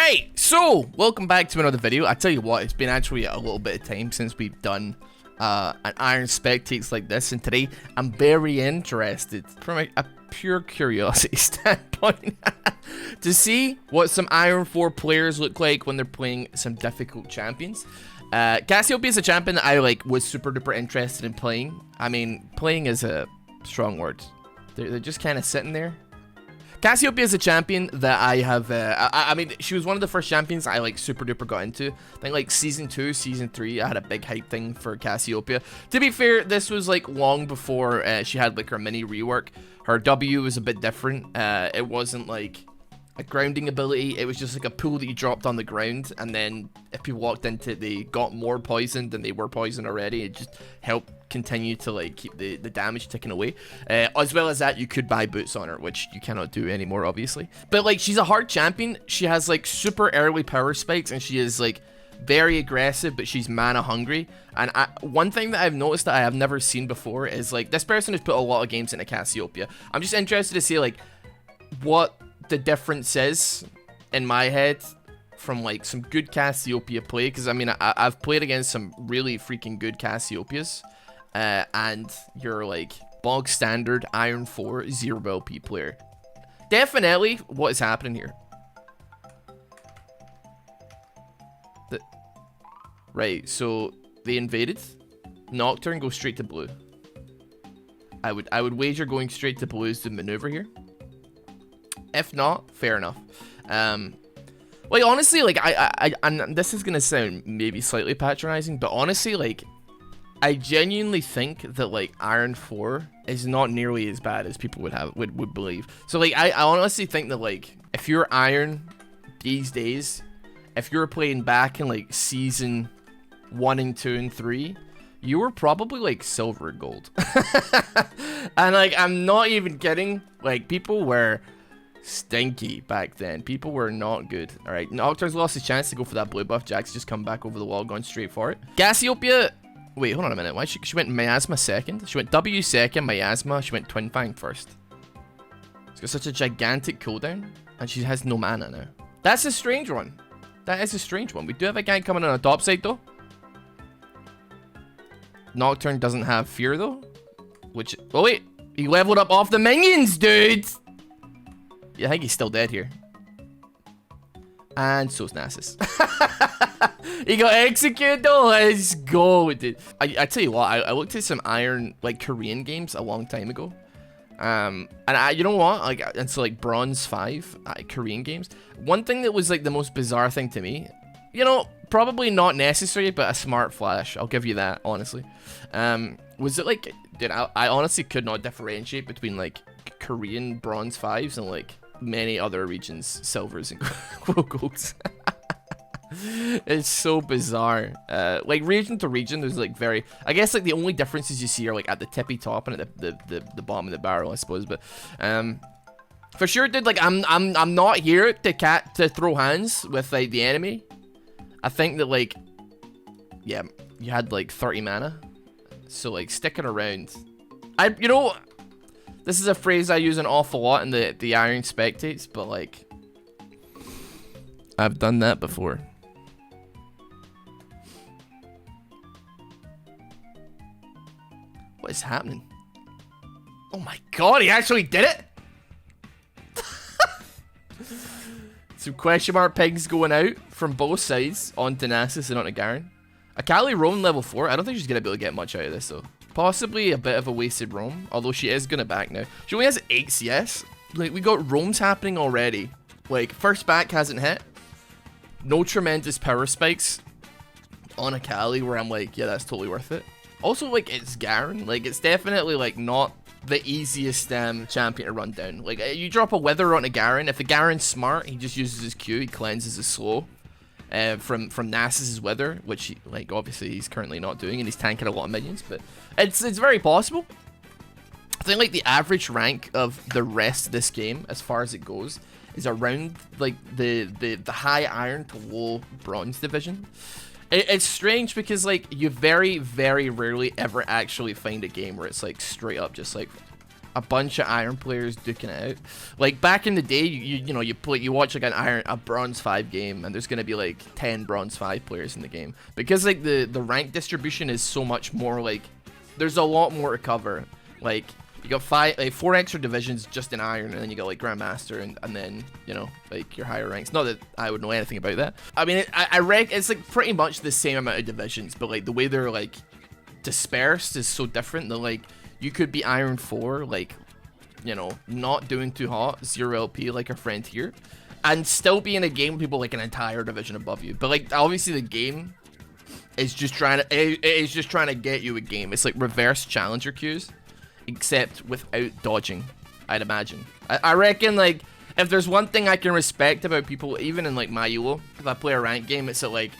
Alright, so welcome back to another video. I tell you what, it's been actually a little bit of time since we've done an Iron Spectates like this, and today I'm very interested from a pure curiosity standpoint to see what some Iron 4 players look like when they're playing some difficult champions. Cassiopeia is a champion that I was super duper interested in playing. I mean, playing is a strong word. They're just kind of sitting there. Cassiopeia is a champion that I have, I mean, she was one of the first champions I super duper got into. I think Season 2, Season 3, I had a big hype thing for Cassiopeia. To be fair, this was long before she had her mini rework. Her W was a bit different. It wasn't a grounding ability, it was just a pool that you dropped on the ground, and then if people walked into it, they got more poisoned than they were poisoned already. It just helped continue to keep the damage ticking away. As well as that, you could buy boots on her, which you cannot do anymore, obviously. But she's a hard champion. She has super early power spikes, and she is very aggressive, but she's mana hungry. And one thing that I've noticed that I have never seen before is this person has put a lot of games into Cassiopeia. I'm just interested to see what the difference is in my head from some good Cassiopeia play, because I mean I've played against some really freaking good Cassiopeias, and you're bog standard Iron 4 0 LP player. Definitely what is happening here. Right, so they invaded. Nocturne goes straight to blue. I would wager going straight to blue is the maneuver here. If not, fair enough. Honestly, and this is gonna sound maybe slightly patronizing, but honestly, I genuinely think that Iron 4 is not nearly as bad as people would believe. So I honestly think that if you're Iron these days, if you're playing back in Season 1 and 2 and 3, you were probably silver and gold. And I'm not even kidding. People were stinky back then. People were not good. Alright, Nocturne's lost his chance to go for that blue buff. Jack's just come back over the wall, going straight for it. Cassiopeia, wait, hold on a minute. Why she went Miasma second? She went W second, Miasma. She went Twin Fang first. She's got such a gigantic cooldown, and she has no mana now. That's a strange one. That is a strange one. We do have a gank coming on the top side though. Nocturne doesn't have fear though, which, oh wait, he leveled up off the minions, dude. Yeah, I think he's still dead here. And so's Nasus. He got executed though. Let's go, dude. I tell you what, I looked at some Iron Korean games a long time ago. And you know what? It's Bronze 5 Korean games. One thing that was the most bizarre thing to me, you know, probably not necessary, but a smart flash. I'll give you that, honestly. Was it dude, I honestly could not differentiate between Korean Bronze 5s and many other regions silvers and golds. It's so bizarre. Region to region, there's very, I guess the only differences you see are at the tippy top and at the bottom of the barrel, I suppose. But for sure, dude, I'm not here to throw hands with the enemy. I think that yeah, you had 30 mana, so sticking around. You know, this is a phrase I use an awful lot in the Iron Spectates, but I've done that before. What is happening? Oh my god, he actually did it! Some question mark pings going out from both sides onto Nasus and onto Garen. Akali roam level 4. I don't think she's going to be able to get much out of this though. Possibly a bit of a wasted roam, although she is going to back now. She only has 8 CS. We got roams happening already. First back hasn't hit. No tremendous power spikes on Akali where I'm yeah, that's totally worth it. Also, it's Garen. It's definitely not the easiest champion to run down. You drop a wither onto Garen. If the Garen's smart, he just uses his Q. He cleanses his slow from Nasus's wither, which he, obviously he's currently not doing, and he's tanking a lot of minions. But it's very possible. I think the average rank of the rest of this game, as far as it goes, is around the high iron to low bronze division. It's strange because you very, very rarely ever actually find a game where it's straight up just a bunch of iron players duking it out. Like back in the day, you watch like a bronze 5 game, and there's gonna be like 10 bronze 5 players in the game, because like the rank distribution is so much more, like there's a lot more to cover. Like you got 4 extra divisions just in iron, and then you got like grandmaster, and then like your higher ranks. Not that I would know anything about that. I mean, I reckon it's like pretty much the same amount of divisions, but like the way they're like dispersed is so different. That like you could be iron 4, like not doing too hot, 0 LP like our friend here, and still be in a game with people like an entire division above you. But like obviously the game is just trying to get you a game. It's like reverse challenger queues, except without dodging, I'd imagine. I reckon like if there's one thing I can respect about people, even in like my ELO, if I play a ranked game, it's that like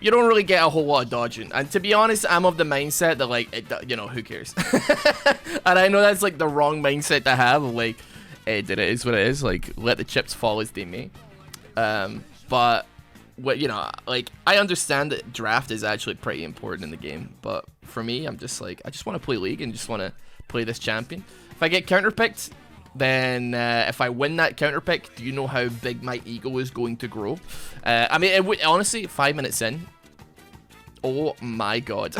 you don't really get a whole lot of dodging. And to be honest, I'm of the mindset that like who cares? And I know that's like the wrong mindset to have, of like, hey, it is what it is, like let the chips fall as they may. But what like I understand that draft is actually pretty important in the game, but for me, I'm just like, I just want to play League and just want to play this champion. If I get counterpicked, then if I win that counterpick, do you know how big my ego is going to grow? I mean, it would honestly, 5 minutes in, oh my god.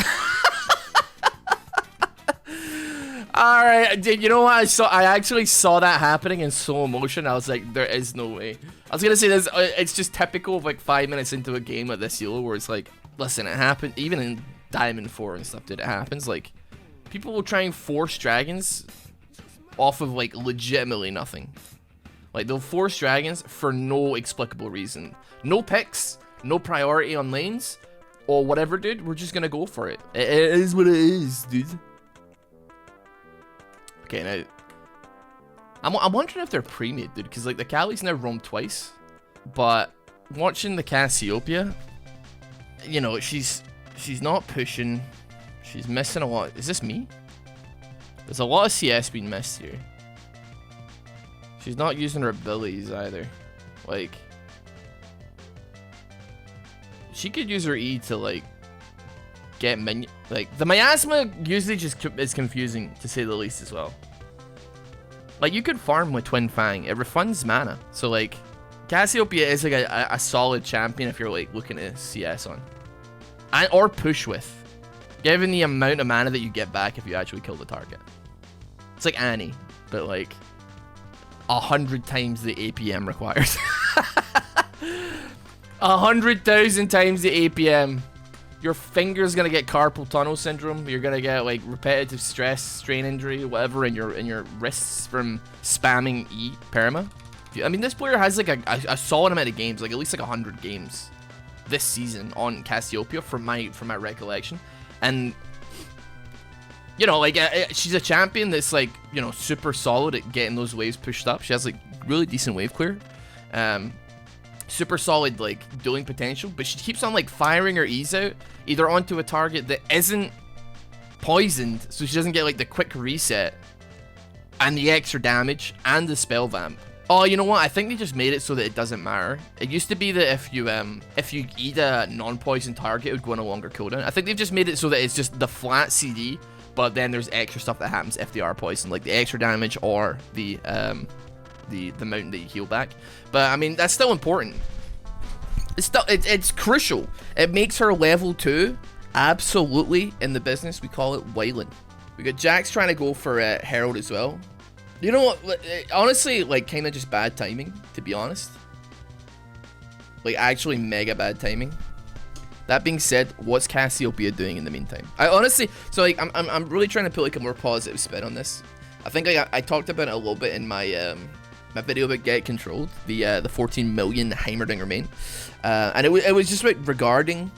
All right, dude, you know what? I actually saw that happening in slow motion. I was like, there is no way. I was gonna say this. It's just typical of like 5 minutes into a game at this ELO where it's like, listen, it happened even in Diamond 4 and stuff. Dude, it happens. Like, people will try and force dragons off of like legitimately nothing. Like they'll force dragons for no explicable reason. No picks, no priority on lanes, or whatever, dude. We're just gonna go for it. It is what it is, dude. Okay, now I'm wondering if they're pre-made, dude, because like the Callie's now roamed twice, but watching the Cassiopeia, she's not pushing. She's missing a lot. Is this me? There's a lot of CS being missed here. She's not using her abilities either. Like, she could use her E to like get minion. Like the miasma usually just is confusing to say the least as well. Like you could farm with Twin Fang. It refunds mana. So like Cassiopeia is like a solid champion if you're like looking at CS on. Or push with. Given the amount of mana that you get back if you actually kill the target. It's like Annie, but like 100 times the APM required. 100,000 times the APM. Your finger's gonna get carpal tunnel syndrome. You're gonna get like repetitive stress, strain injury, whatever in your wrists from spamming E perma. I mean, this player has like a solid amount of games, like at least like 100 games this season on Cassiopeia from my recollection, and like she's a champion that's like super solid at getting those waves pushed up. She has like really decent wave clear. Super solid like dueling potential, but she keeps on like firing her E's out either onto a target that isn't poisoned, so she doesn't get like the quick reset and the extra damage and the spell vamp. Oh, you know what? I think they just made it so that it doesn't matter. It used to be that if you eat a non-poison target, it would go on a longer cooldown. I think they've just made it so that it's just the flat CD, but then there's extra stuff that happens if they are poisoned, like the extra damage or the amount that you heal back. But I mean, that's still important. It's crucial. It makes her level 2 absolutely in the business. We call it wailing. We got Jax trying to go for Herald as well. You know what? Honestly, like kind of just bad timing, to be honest. Like actually mega bad timing. That being said, what's Cassiopeia doing in the meantime? I honestly, so like I'm really trying to put like a more positive spin on this. I think I talked about it a little bit in my my video about Get Controlled, the 14 million Heimerdinger main, and it was just like regarding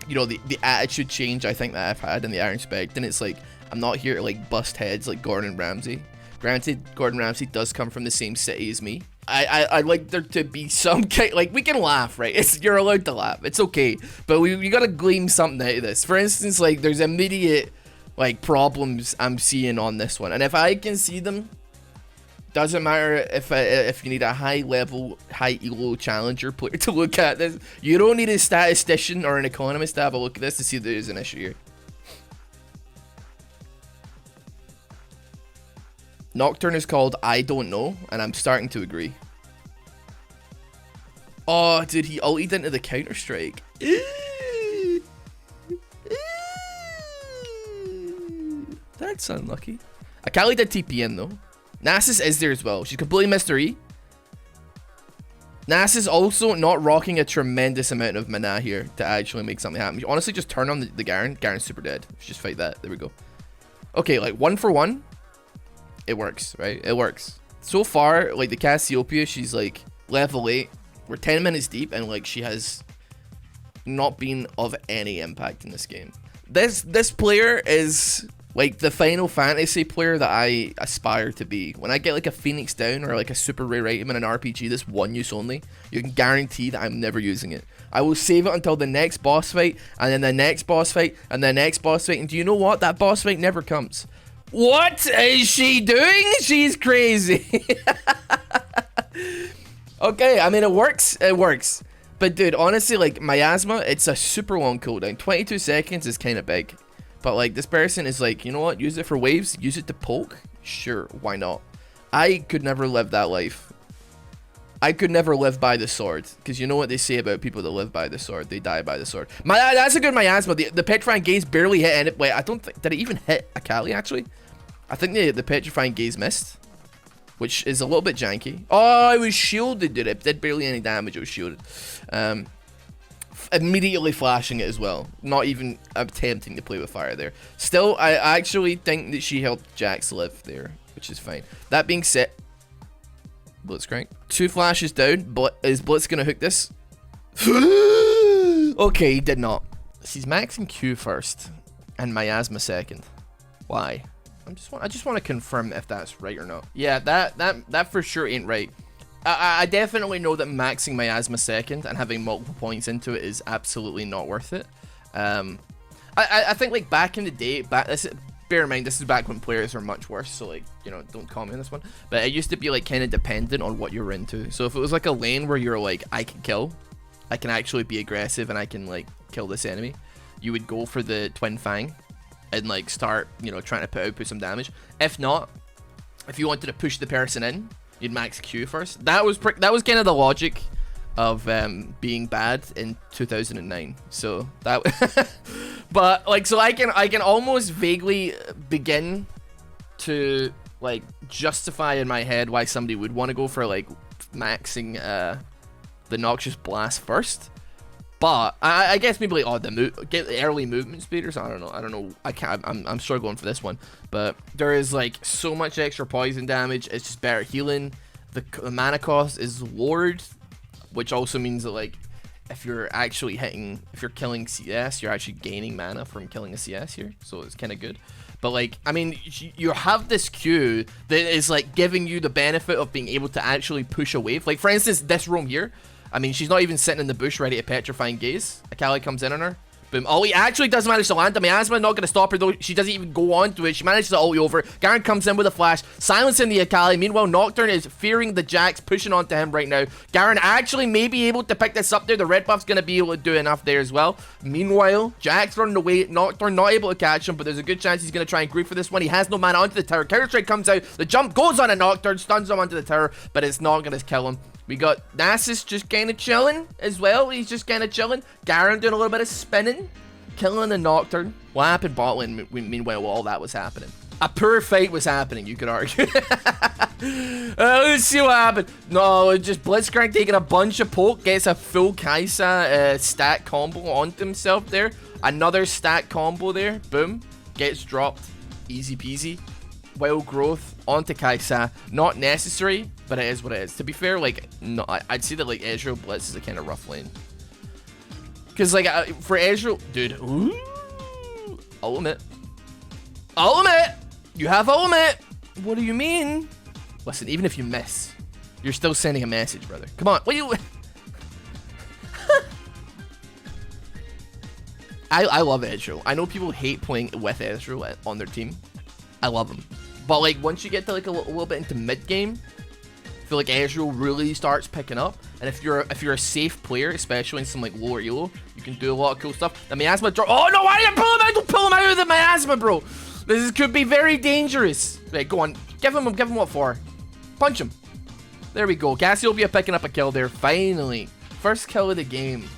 the attitude change I think that I've had in the Iron Spect, and it's like I'm not here to like bust heads like Gordon Ramsay. Granted, Gordon Ramsay does come from the same city as me. I'd like there to be some kind, like, we can laugh, right? You're allowed to laugh. It's okay. But we gotta glean something out of this. For instance, like, there's immediate, like, problems I'm seeing on this one. And if I can see them, doesn't matter if you need a high-level, high-elo challenger player to look at this. You don't need a statistician or an economist to have a look at this to see if there's an issue here. Nocturne is called I Don't Know, and I'm starting to agree. Oh, dude, he ultied into the Counter-Strike. That's unlucky. Akali did TP in, though. Nasus is there as well. She's completely missed her E. Nasus also not rocking a tremendous amount of mana here to actually make something happen. You honestly just turn on the Garen. Garen's super dead. Just fight that. There we go. Okay, like 1 for 1. It works, right? It works. So far, like the Cassiopeia, she's like level 8. We're 10 minutes deep, and like she has not been of any impact in this game. This player is like the Final Fantasy player that I aspire to be. When I get like a Phoenix down or like a super rare item in an RPG that's one use only, you can guarantee that I'm never using it. I will save it until the next boss fight, and then the next boss fight, and the next boss fight. And do you know what? That boss fight never comes. What is she doing? She's crazy. Okay, I mean, it works. It works. But dude, honestly, like Miasma, it's a super long cooldown. 22 seconds is kind of big. But like this person is like, you know what? Use it for waves. Use it to poke. Sure, why not? I could never live that life. I could never live by the sword. Because you know what they say about people that live by the sword. They die by the sword. That's a good Miasma. The Petrifying Gaze barely hit any. Wait, I don't think. Did it even hit Akali actually? I think the Petrifying Gaze missed. Which is a little bit janky. Oh, it was shielded, dude. It did barely any damage. It was shielded. Immediately flashing it as well. Not even attempting to play with fire there. Still, I actually think that she helped Jax live there, which is fine. That being said, Blitzcrank. 2 flashes down. Is Blitz going to hook this? Okay, he did not. He's maxing Q first and Miasma second. Why? I just want to confirm if that's right or not. Yeah, that for sure ain't right. I definitely know that maxing Miasma second and having multiple points into it is absolutely not worth it. I think like back in the day, bear in mind this is back when players were much worse, so like, you know, don't call me on this one. But it used to be like kind of dependent on what you're into. So if it was like a lane where you're like, I can actually be aggressive and I can like kill this enemy, you would go for the Twin Fang and like start, you know, trying to put some damage. If not, if you wanted to push the person in, you'd max Q first. That was kind of the logic of being bad in 2009. So that, but like, so I can almost vaguely begin to like justify in my head why somebody would want to go for like maxing the Noxious Blast first. But I guess maybe like get the early movement speeders. I don't know. I'm struggling for this one. But there is like so much extra poison damage. It's just better healing. The mana cost is lowered, which also means that like if you're killing CS, you're actually gaining mana from killing a CS here. So it's kind of good. But like, I mean, you have this Q that is like giving you the benefit of being able to actually push a wave. Like for instance, this roam here. I mean, she's not even sitting in the bush ready to Petrifying Gaze. Akali comes in on her. Boom. Oh, he actually does manage to land. Miasma not going to stop her, though. She doesn't even go on to it. She manages to ulti over. Garen comes in with a flash, silencing the Akali. Meanwhile, Nocturne is fearing the Jax, pushing onto him right now. Garen actually may be able to pick this up there. The red buff's going to be able to do enough there as well. Meanwhile, Jax running away. Nocturne not able to catch him, but there's a good chance he's going to try and grief for this one. He has no mana onto the tower. Counter-Strike comes out. The jump goes on a Nocturne, stuns him onto the tower, but it's not going to kill him. We got Nasus just kind of chilling as well. He's just kind of chilling. Garen doing a little bit of spinning. Killing the Nocturne. What happened bot lane meanwhile while all that was happening? A poor fight was happening, you could argue. Let's see what happened. No, just Blitzcrank taking a bunch of poke. Gets a full Kaisa stack combo onto himself there. Another stack combo there. Boom. Gets dropped. Easy peasy. Wild growth onto Kaisa. Not necessary, but it is what it is. To be fair, like, no, I'd say that like Ezreal Blitz is a kind of rough lane. Because like for Ezreal, dude, ooh, ultimate. You have ultimate. What do you mean? Listen, even if you miss, you're still sending a message, brother. Come on, what do you? I love Ezreal. I know people hate playing with Ezreal on their team. I love him. But like once you get to like a little bit into mid game, I feel like Ezreal really starts picking up. And if you're a safe player, especially in some like lower elo, you can do a lot of cool stuff. The Miasma drop. Oh no, why did you pull him out? Don't pull him out of the Miasma, bro. This could be very dangerous. Right, go on. Give him what for? Punch him. There we go. Cassiopeia picking up a kill there. Finally. First kill of the game.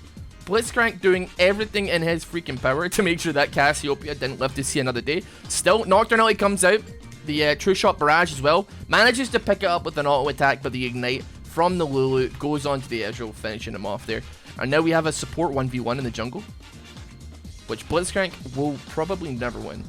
Blitzcrank doing everything in his freaking power to make sure that Cassiopeia didn't live to see another day. Still, Nocturnality comes out. The True Shot Barrage as well. Manages to pick it up with an auto attack, but the Ignite from the Lulu goes on to the Ezreal, finishing him off there. And now we have a support 1v1 in the jungle, which Blitzcrank will probably never win.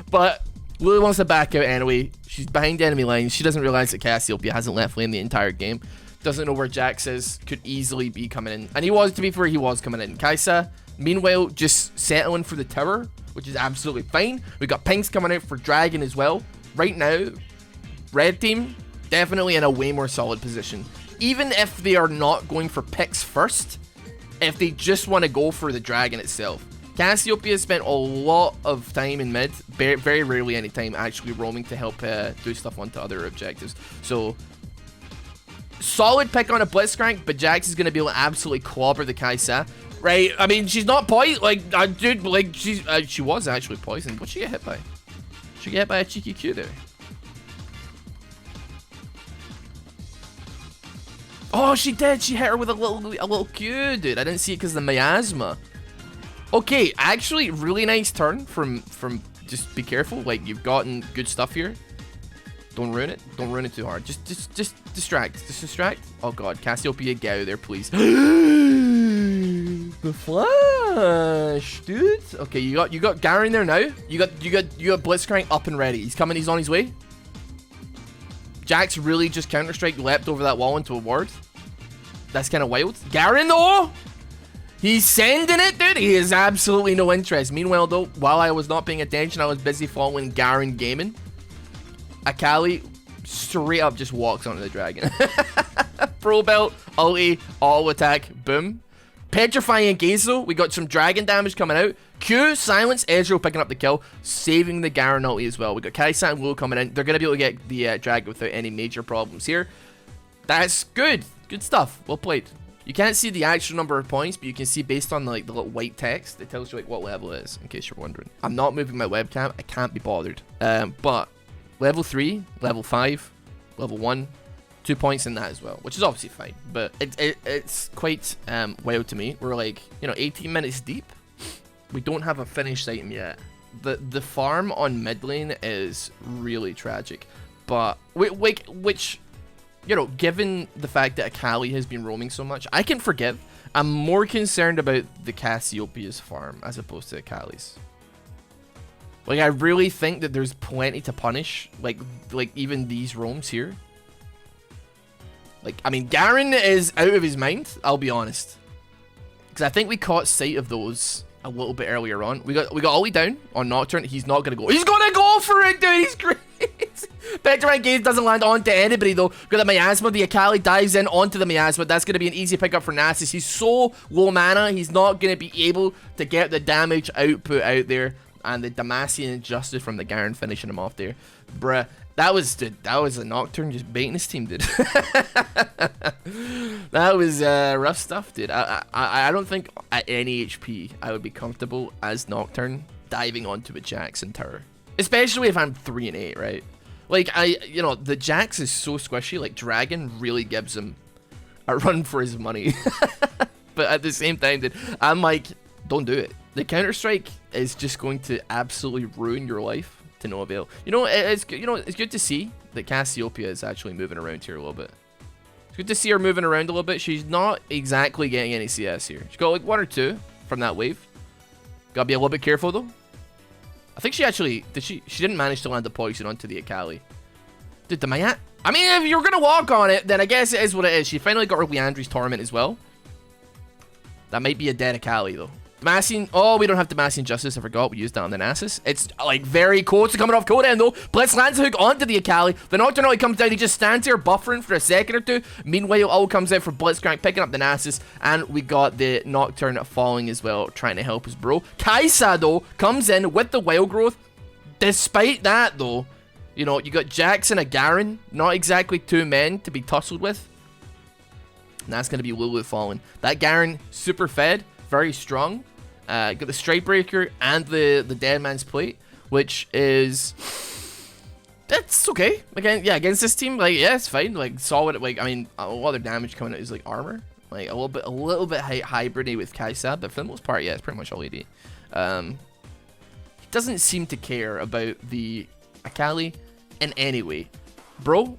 But Lulu wants to back out anyway. She's behind enemy lines. She doesn't realize that Cassiopeia hasn't left lane the entire game. Doesn't know where Jax is. Could easily be coming in. And he was, to be fair, he was coming in. Kai'Sa, meanwhile, just settling for the tower, which is absolutely fine. We got Pinks coming out for Dragon as well. Right now, Red Team, definitely in a way more solid position. Even if they are not going for picks first, if they just want to go for the Dragon itself. Cassiopeia spent a lot of time in mid, very rarely any time actually roaming to help do stuff onto other objectives. So, solid pick on a Blitzcrank, but Jax is going to be able to absolutely clobber the Kai'Sa. Right, I mean, she's not poisoned, like, dude, like, she was actually poisoned. What'd she get hit by? She get hit by a cheeky Q there. Oh, she did, she hit her with a little Q, dude. I didn't see it because of the miasma. Okay, actually, really nice turn from just be careful, like, you've gotten good stuff here. Don't ruin it. Don't ruin it too hard. Just distract. Just distract. Oh god, Cassiopeia, get out of there, please. The flash, dude. Okay, you got Garen there now. You got Blitzcrank up and ready. He's coming. He's on his way. Jax really just Counter-Strike leapt over that wall into a ward. That's kind of wild. Garen though, he's sending it, dude. He has absolutely no interest. Meanwhile though, while I was not paying attention, I was busy following Garen gaming. Akali straight up just walks onto the Dragon. Pro belt, ulti, all attack, boom. Petrifying Gaze though. We got some Dragon damage coming out. Q, silence, Ezreal picking up the kill, saving the Garen ulti as well. We got Kai'Sa and Lulu coming in. They're going to be able to get the Dragon without any major problems here. That's good. Good stuff. Well played. You can't see the actual number of points, but you can see based on like the little white text, it tells you like what level it is, in case you're wondering. I'm not moving my webcam. I can't be bothered. But level 3, level 5, level 1, 2 points in that as well, which is obviously fine. But it's quite wild to me. We're like, you know, 18 minutes deep. We don't have a finished item yet. The farm on mid lane is really tragic. But, which, you know, given the fact that Akali has been roaming so much, I can forgive. I'm more concerned about the Cassiopeia's farm as opposed to Akali's. Like, I really think that there's plenty to punish, like even these roams here. Like, I mean, Garen is out of his mind, I'll be honest. Because I think we caught sight of those a little bit earlier on. We got Ollie down on Nocturne. He's not going to go. He's going to go for it, dude. He's great. Petrifying Gaze doesn't land onto anybody, though. Got the miasma. The Akali dives in onto the miasma. That's going to be an easy pickup for Nasus. He's so low mana, he's not going to be able to get the damage output out there. And the Demacian Injustice from the Garen finishing him off there. Bruh. That was a Nocturne just baiting his team, dude. That was rough stuff, dude. I don't think at any HP I would be comfortable as Nocturne diving onto a Jackson tower. Especially if I'm 3 and 8, right? Like, you know, the Jax is so squishy, like Dragon really gives him a run for his money. But at the same time, dude, I'm like, don't do it. The Counter-Strike is just going to absolutely ruin your life. To no avail. You know, it's good to see that Cassiopeia is actually moving around here a little bit. It's good to see her moving around a little bit. She's not exactly getting any CS here. She's got like 1 or 2 from that wave. Gotta be a little bit careful though. I think she actually she didn't manage to land the poison onto the Akali. Dude, the Mayat. I mean, if you're gonna walk on it, then I guess it is what it is. She finally got her Leandri's Torment as well. That might be a dead Akali though. Demacian, oh, we don't have Demacian Justice. I forgot we used that on the Nasus. It's like very close to coming off cooldown though. Blitz lands a hook onto the Akali. The Nocturne comes down. He just stands here buffering for a second or two. Meanwhile, all comes out for Blitzcrank picking up the Nasus, and we got the Nocturne falling as well, trying to help his bro. Kai'Sa though comes in with the Wild Growth. Despite that though, you know, you got Jax and a Garen, not exactly 2 men to be tussled with. And that's gonna be Lulu falling. That Garen super fed. Very strong. Got the Strike Breaker and the Dead Man's Plate, which is That's okay. Again, yeah, against this team, like, yeah, it's fine. Like, solid. Like, I mean, a lot of their damage coming out is like armor, like a little bit hybridy with Kaisa, but for the most part, yeah, it's pretty much all AD. He doesn't seem to care about the Akali in any way, bro.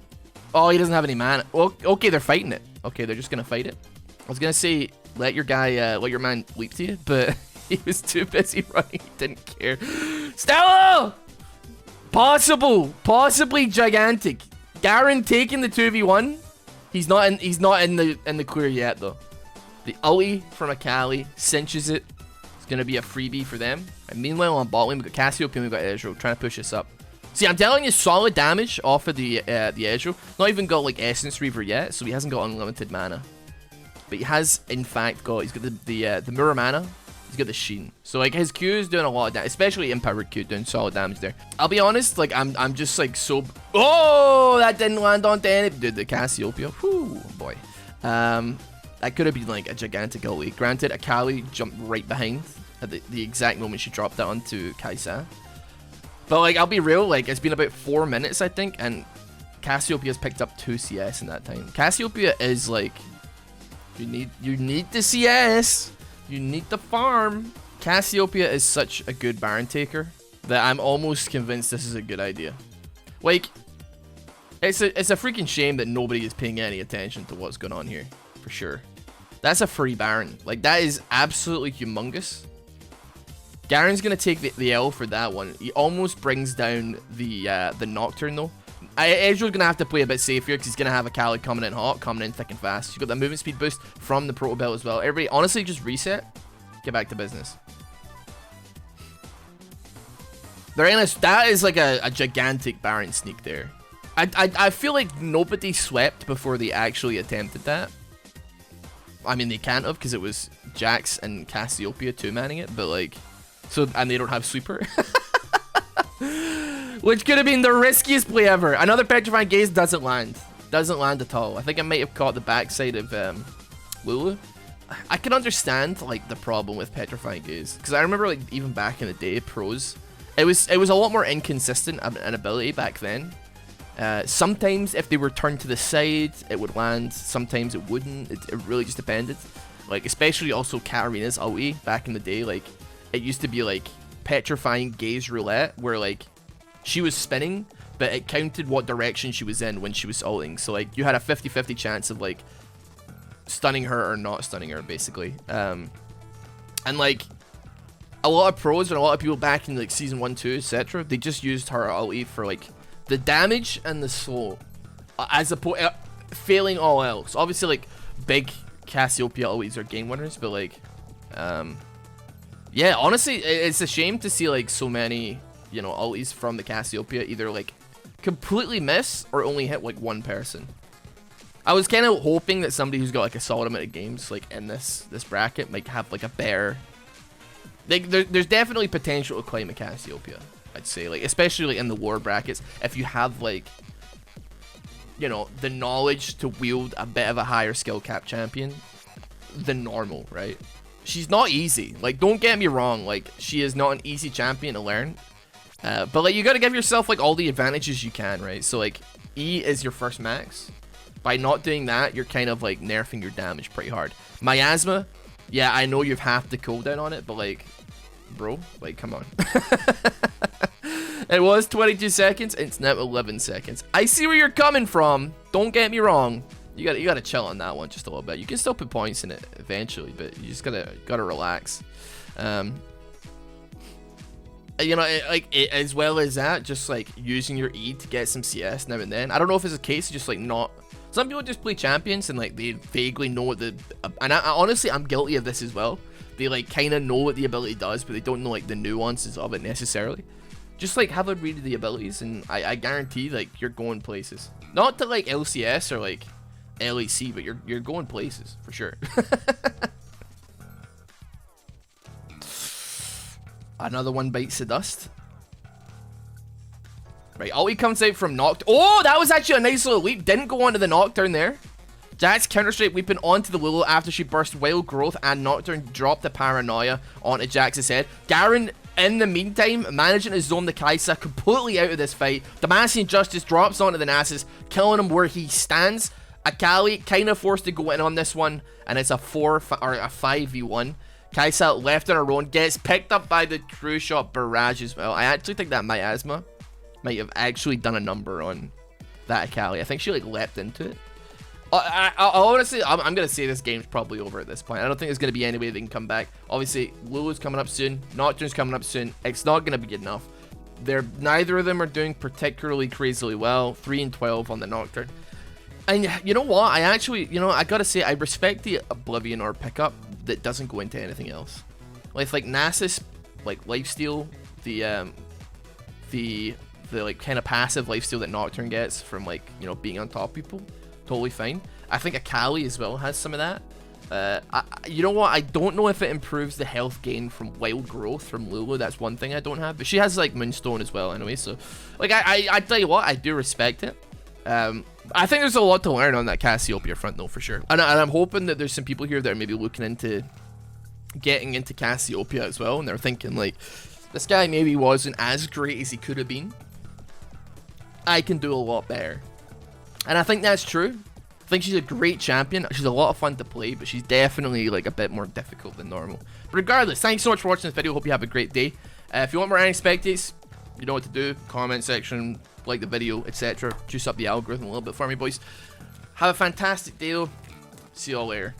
Oh, he doesn't have any mana. Okay, they're fighting it. Okay, they're just gonna fight it. I was gonna say let your guy, let your man leap to you, but he was too busy running. He didn't care. Stella! Possibly gigantic. Garen taking the 2v1. He's not in the clear yet though. The ulti from Akali cinches it. It's gonna be a freebie for them. And meanwhile on bot lane we got Cassiopeia, we got Ezreal trying to push this up. See, I'm telling you, solid damage off of the Ezreal. Not even got like Essence Reaver yet, so he hasn't got unlimited mana. But he has in fact got, he's got the mirror mana. He's got the Sheen. So like his Q is doing a lot of damage, especially Empowered Q doing solid damage there. I'll be honest, like I'm just like so. Oh, that didn't land onto any. Dude, the Cassiopeia. Whew, boy. That could have been like a gigantic ulti. Granted, Akali jumped right behind at the exact moment she dropped that onto Kaisa. But like I'll be real, like it's been about 4 minutes I think, and Cassiopeia's picked up 2 CS in that time. Cassiopeia is like, you need the CS. You need the farm. Cassiopeia is such a good Baron taker that I'm almost convinced this is a good idea. Like, it's a freaking shame that nobody is paying any attention to what's going on here, for sure. That's a free Baron. Like, that is absolutely humongous. Garen's gonna take the L for that one. He almost brings down the Nocturne though. Ezreal's gonna have to play a bit safer because he's gonna have Akali coming in hot, coming in thick and fast. He's got that movement speed boost from the Proto Belt as well. Everybody, honestly, just reset, get back to business. They're in a, that is like a gigantic Baron sneak there. I feel like nobody swept before they actually attempted that. I mean, they can't have because it was Jax and Cassiopeia 2-manning it, but like, so, and they don't have sweeper. Which could have been the riskiest play ever. Another Petrifying Gaze doesn't land. Doesn't land at all. I think I might have caught the backside of Lulu. I can understand like the problem with Petrifying Gaze, because I remember like even back in the day, pros, it was a lot more inconsistent an ability back then. Sometimes if they were turned to the side, it would land. Sometimes it wouldn't. It really just depended. Like especially also Katarina's ulti back in the day. Like it used to be like Petrifying Gaze roulette, where like she was spinning, but it counted what direction she was in when she was ulting. So like you had a 50-50 chance of like stunning her or not stunning her, basically. And like a lot of pros and a lot of people back in like season 1, 2, etc., they just used her ulti for like the damage and the slow, as opposed failing all else. Obviously, like big Cassiopeia ultis are game winners, but like yeah, honestly, it's a shame to see like so many, you know, ultis from the Cassiopeia either like completely miss or only hit like one person. I was kind of hoping that somebody who's got like a solid amount of games like in this bracket might have like a better, like there's definitely potential to claim a Cassiopeia, I'd say, like especially like in the lower brackets, if you have like, you know, the knowledge to wield a bit of a higher skill cap champion than normal, right? She's not easy, like don't get me wrong, like she is not an easy champion to learn. But like you gotta give yourself like all the advantages you can, right? So like E is your first max. By not doing that, you're kind of like nerfing your damage pretty hard. Miasma, yeah, I know you've half the cooldown on it, but like, bro, like come on. It was 22 seconds, it's now 11 seconds. I see where you're coming from. Don't get me wrong. You gotta chill on that one just a little bit. You can still put points in it eventually, but you just gotta relax. You know, as well as that, just like using your E to get some CS now and then. I don't know if it's a case of just like not. Some people just play champions and like they vaguely know what the. And honestly, I'm guilty of this as well. They like kind of know what the ability does, but they don't know like the nuances of it necessarily. Just like have a read of the abilities, and I guarantee like you're going places. Not to like LCS or like LEC, but you're going places for sure. Another one bites the dust. Right, ulti comes out from Nocturne. Oh, that was actually a nice little leap. Didn't go onto the Nocturne there. Jax counter-strike weapon onto the Lulu after she burst Wild Growth, and Nocturne dropped the Paranoia onto Jax's head. Garen In the meantime, managing to zone the Kaisa completely out of this fight. Demacian Justice drops onto the Nasus, killing him where he stands. Akali kind of forced to go in on this one, and it's a 5v1. Kaisa left on her own, gets picked up by the True Shot Barrage as well. I actually think that Miasma might have actually done a number on that Akali. I think she like leapt into it. Honestly, I'm gonna say this game's probably over at this point. I don't think there's gonna be any way they can come back. Obviously, Lulu's coming up soon. Nocturne's coming up soon. It's not gonna be good enough. Neither of them are doing particularly crazily well. 3 and 12 on the Nocturne. And you know what? I actually, I gotta say, I respect the Oblivion or pickup that doesn't go into anything else. Like Nasus, like lifesteal, the like kind of passive lifesteal that Nocturne gets from like being on top of people. Totally fine. I think Akali as well has some of that. You know what? I don't know if it improves the health gain from wild growth from Lulu. That's one thing I don't have. But she has like Moonstone as well anyway. So like I tell you what, I do respect it. I think there's a lot to learn on that Cassiopeia front though, for sure. And I'm hoping that there's some people here that are maybe looking into getting into Cassiopeia as well. And they're thinking like, this guy maybe wasn't as great as he could have been. I can do a lot better. And I think that's true. I think she's a great champion. She's a lot of fun to play, but she's definitely like a bit more difficult than normal. But regardless, thanks so much for watching this video. Hope you have a great day. If you want more spectates, you know what to do. Comment section, like the video, etc. Juice up the algorithm a little bit for me, boys. Have a fantastic day. See you all later.